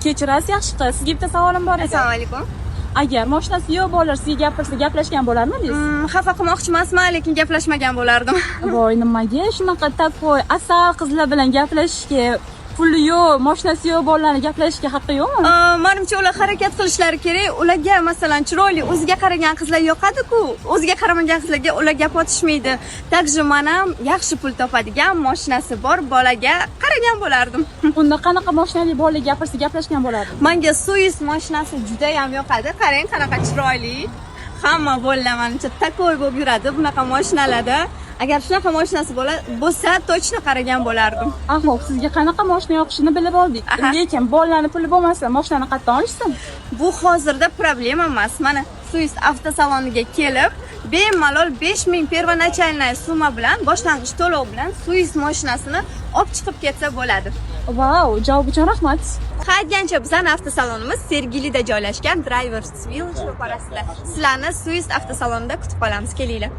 Kechirasiz, yaxshi qiz. Sizga bitta savolim bor edi. Assalomu alaykum. Agar mashinasi yo'q bo'lar, sizga gapirsa, gaplashgan bo'larmidingiz? Xafa qilmoqchi emasman, lekin gaplashmagan bo'lardim. Voy, nimaga shunaqa takoy asal qizlar bilan gaplashishga, puli yo'q, mashinasi yo'q bolalarni gaplashishga haqqi yo'qmi? Menimcha ular harakat qilishlari kerak. Ularga masalan chiroyli o'ziga qaragan qizlar yoqadi-ku, o'ziga qaramagan qizlarga ular gap otishmaydi. Takji men ham yaxshi pul topadigan, mashinasi bor bolaga qaragan bo'lardim. Unda qanaqa mashinali bolaga gapirsa, gaplashgan bo'lardim? Menga Suis mashinasi juda ham yoqadi. Qarang, qanaqa chiroyli. Hamma bolalar menimcha takoy bo'lib yuradi bunaqa mashinalarda. Agar shunaqa mashinasi bo'lsa, точно qaragan bo'lardim. Xo'p, sizga qanaqa mashina yoqishini bilib oldik. Lekin bolalarning puli bo'lmasa, mashinani qayerdan olishsin? Bu hozirda problema emas. Mana Suis avtosaloniga kelib, bemalol 5000 первоначальная summa bilan, boshlang'ich to'lov bilan Suis mashinasini olib chiqib ketsa bo'ladi. Vau, javob uchun rahmat. Haydgancha bizning avtosalonimiz Sergelida joylashgan Drivers Village ro'parasida. Sizlarni Suis avtosalonida kutib qolamiz, kelinglar.